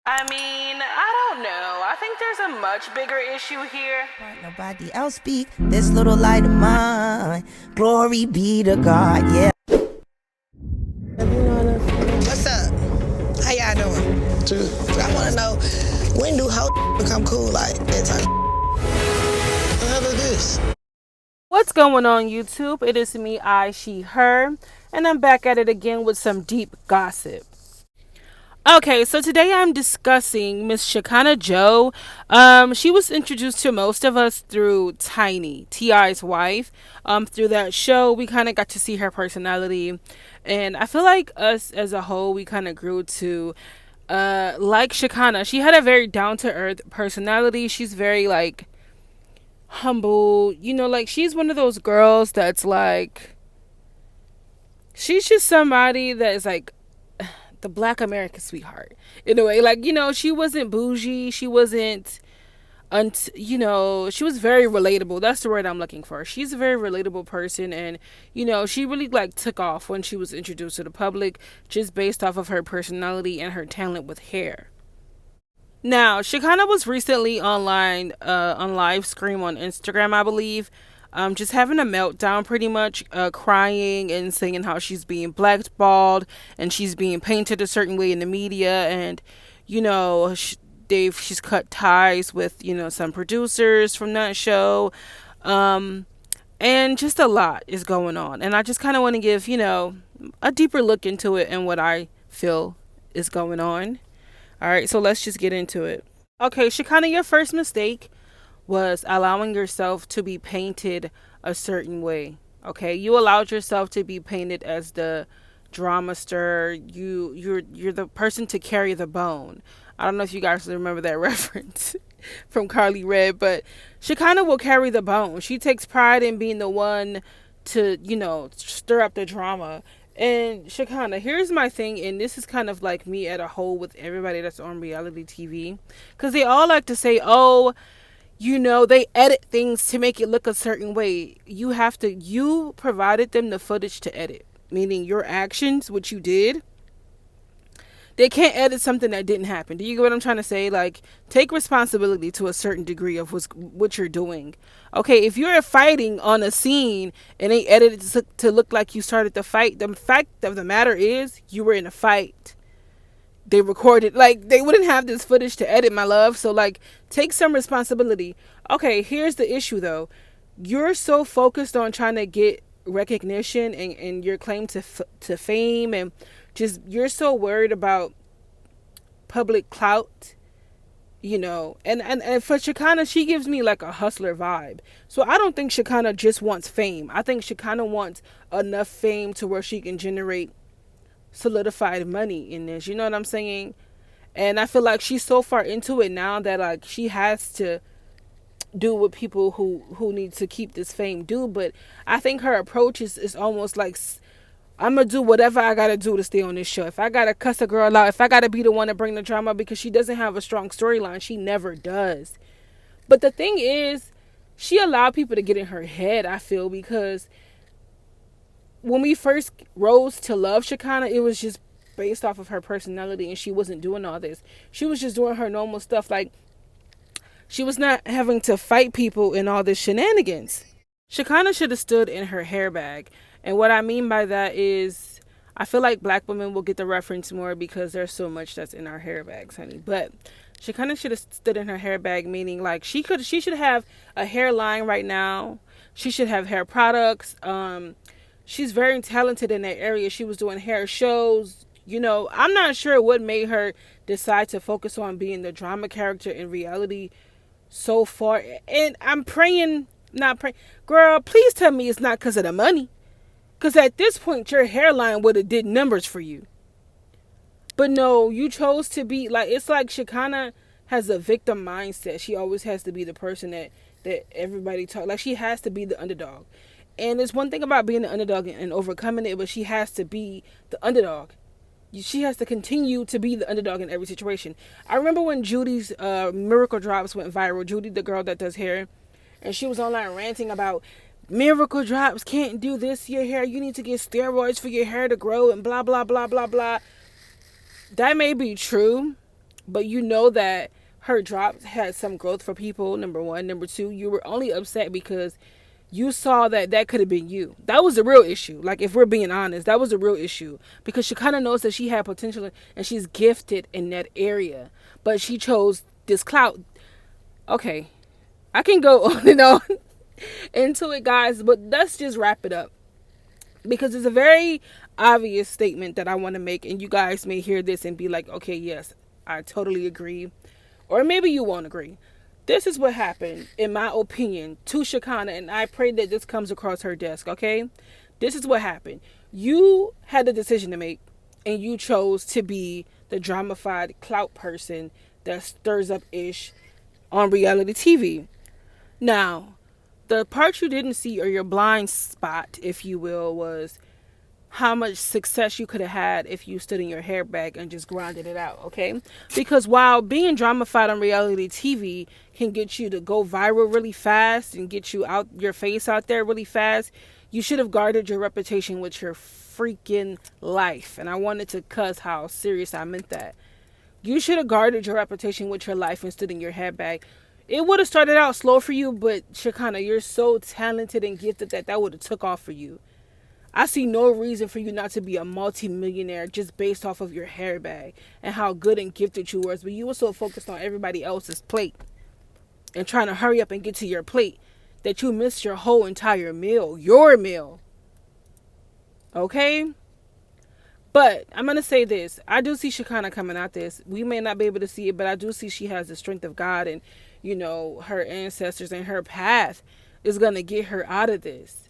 I mean, I don't know. I think there's a much bigger issue here. Let nobody else speak this little light of mine. Glory be to God, yeah. What's up? How y'all doing? I want to know, when do hoe become cool like that type? What the hell is this? What's going on, YouTube? It is me, I, she, her, and I'm back at it again with some deep gossip. Okay, so today I'm discussing Miss Shekinah Joe. She was introduced to most of us through Tiny, T.I.'s wife. Through that show, we kind of got to see her personality, and I feel like us as a whole, we kind of grew to like Shekinah. She had a very down to earth personality. She's very like humble, like she's one of those girls that's like, she's just somebody that is like the black American sweetheart in a way. Like, she wasn't bougie, she wasn't she was very relatable. That's the word I'm looking for. She's a very relatable person, and she really like took off when she was introduced to the public, just based off of her personality and her talent with hair. Now, Shekinah was recently online, on live stream on Instagram, I believe, just having a meltdown, pretty much, crying and saying how she's being blackballed and she's being painted a certain way in the media, and she's cut ties with some producers from that show, and just a lot is going on, and I just kind of want to give a deeper look into it and what I feel is going on. All right, so let's just get into it. Okay, Shekinah, your first mistake was allowing yourself to be painted a certain way. Okay, you allowed yourself to be painted as the drama star. You're the person to carry the bone. I don't know if you guys remember that reference from Carly Red, but Shekinah will carry the bone. She takes pride in being the one to stir up the drama. And Shekinah, here's my thing, and this is kind of like me at a whole with everybody that's on reality TV, because they all like to say, oh, they edit things to make it look a certain way. You provided them the footage to edit, meaning your actions, what you did. They can't edit something that didn't happen. Do you get what I'm trying to say? Like, take responsibility to a certain degree of what you're doing. Okay, if you're fighting on a scene and they edited it to look like you started the fight, the fact of the matter is you were in a fight. They recorded, like, they wouldn't have this footage to edit, my love. So, like, take some responsibility. Okay, here's the issue, though. You're so focused on trying to get recognition and your claim to fame, and just you're so worried about public clout, and for Shekinah, she gives me like a hustler vibe. So I don't think Shekinah just wants fame. I think Shekinah wants enough fame to where she can generate solidified money in this, you know what I'm saying? And I feel like she's so far into it now that like she has to do what people who need to keep this fame do. But I think her approach is almost like, I'm gonna do whatever I gotta do to stay on this show. If I gotta cuss a girl out, if I gotta be the one to bring the drama, because she doesn't have a strong storyline. She never does. But the thing is, she allowed people to get in her head, I feel, because when we first rose to love Shekinah, it was just based off of her personality, and she wasn't doing all this. She was just doing her normal stuff. Like, she was not having to fight people in all this shenanigans. Shekinah should have stood in her hair bag. And what I mean by that is, I feel like black women will get the reference more because there's so much that's in our hair bags, honey. But Shekinah should have stood in her hair bag, meaning like she should have a hairline right now. She should have hair products. She's very talented in that area. She was doing hair shows. I'm not sure what made her decide to focus on being the drama character in reality so far. And I'm praying, not praying, girl, please tell me it's not because of the money. Because at this point, your hairline would have did numbers for you. But no, you chose to be like, it's like Shekinah has a victim mindset. She always has to be the person that everybody talk. Like, she has to be the underdog. And it's one thing about being the underdog and overcoming it, but she has to be the underdog. She has to continue to be the underdog in every situation. I remember when Judy's Miracle Drops went viral. Judy, the girl that does hair, and she was online ranting about Miracle Drops can't do this to your hair. You need to get steroids for your hair to grow and blah, blah, blah, blah, blah. That may be true, But you know that her drop had some growth for people, number one. Number two, you were only upset because you saw that that could have been you. That was the real issue. Like, if we're being honest, that was the real issue. Because she kind of knows that she had potential and she's gifted in that area. But she chose this clout. Okay, I can go on and on into it, guys, but let's just wrap it up. Because it's a very obvious statement that I want to make, and you guys may hear this and be like, okay, yes, I totally agree. Or maybe you won't agree. This is what happened, in my opinion, to Shekinah, and I pray that this comes across her desk, okay? This is what happened. You had a decision to make, and you chose to be the dramified clout person that stirs up ish on reality TV. Now, the part you didn't see, or your blind spot, if you will, was how much success you could have had if you stood in your hair back and just grinded it out, okay? Because while being dramified on reality TV can get you to go viral really fast and get you out your face out there really fast, you should have guarded your reputation with your freaking life. And I wanted to cuss how serious I meant that. You should have guarded your reputation with your life and stood in your head back. It would have started out slow for you, but Shekinah, you're so talented and gifted that would have took off for you. I see no reason for you not to be a multi-millionaire just based off of your hair bag and how good and gifted you were. But you were so focused on everybody else's plate and trying to hurry up and get to your plate that you missed your whole entire meal. Your meal. Okay? But I'm going to say this. I do see Shekinah coming out this. We may not be able to see it, but I do see she has the strength of God, and, you know, her ancestors and her path is going to get her out of this.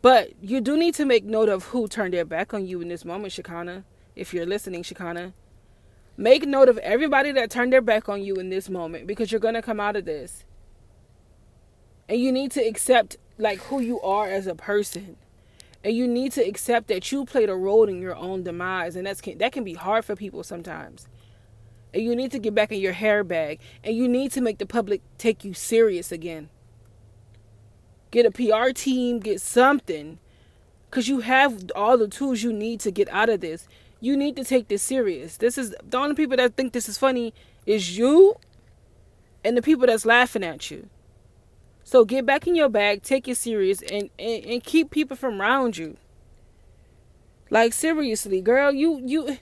But you do need to make note of who turned their back on you in this moment, Shekinah. If you're listening, Shekinah. Make note of everybody that turned their back on you in this moment, because you're going to come out of this. And you need to accept, like, who you are as a person. And you need to accept that you played a role in your own demise. And that can be hard for people sometimes. And you need to get back in your hair bag. And you need to make the public take you serious again. Get a PR team, get something. Because you have all the tools you need to get out of this. You need to take this serious. This is the only people that think this is funny is you and the people that's laughing at you. So get back in your bag, take it serious, and keep people from around you. Like, seriously, girl, you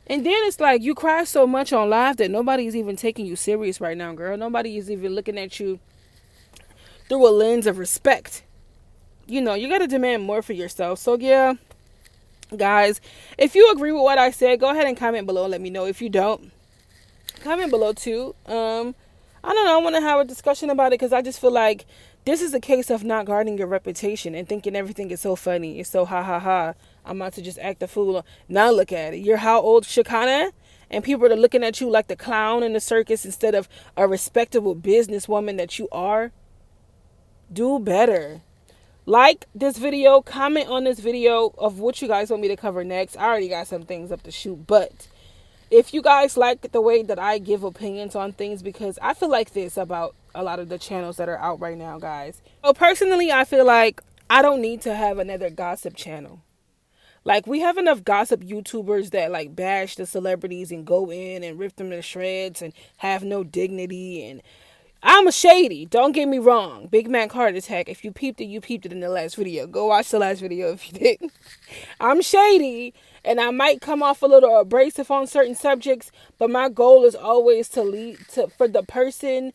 and then it's like you cry so much on live that nobody's even taking you serious right now, girl. Nobody is even looking at you through a lens of respect. You know, you got to demand more for yourself. So yeah, guys, if you agree with what I said, go ahead and comment below. Let me know. If you don't, comment below too. I don't know. I want to have a discussion about it, because I just feel like this is a case of not guarding your reputation and thinking everything is so funny. It's so ha ha ha. I'm about to just act a fool. Now look at it. You're how old, Shekinah? And people are looking at you like the clown in the circus instead of a respectable businesswoman that you are. Do better. Like this video, comment on this video of what you guys want me to cover next. I already got some things up to shoot, but if you guys like the way that I give opinions on things, because I feel like this about a lot of the channels that are out right now, guys. So personally, I feel like I don't need to have another gossip channel. Like, we have enough gossip YouTubers that like bash the celebrities and go in and rip them to shreds and have no dignity. And I'm a shady. Don't get me wrong. Big Mac heart attack. If you peeped it, you peeped it in the last video. Go watch the last video if you didn't. I'm shady, and I might come off a little abrasive on certain subjects, but my goal is always to lead to for the person,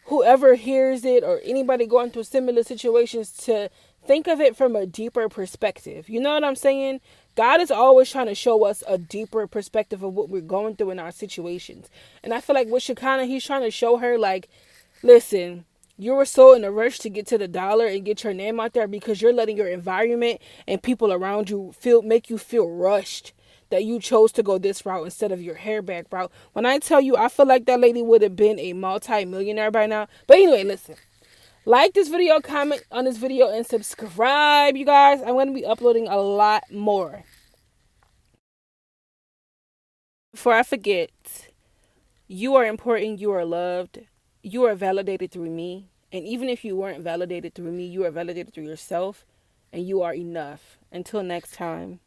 whoever hears it, or anybody going through similar situations, to think of it from a deeper perspective. You know what I'm saying? God is always trying to show us a deeper perspective of what we're going through in our situations. And I feel like with Shekinah, he's trying to show her, like, listen, you were so in a rush to get to the dollar and get your name out there because you're letting your environment and people around you make you feel rushed, that you chose to go this route instead of your hair back route. When I tell you, I feel like that lady would have been a multi-millionaire by now. But anyway, listen. Like this video, comment on this video, and subscribe, you guys. I'm going to be uploading a lot more. Before I forget, you are important, you are loved, you are validated through me. And even if you weren't validated through me, you are validated through yourself, and you are enough. Until next time.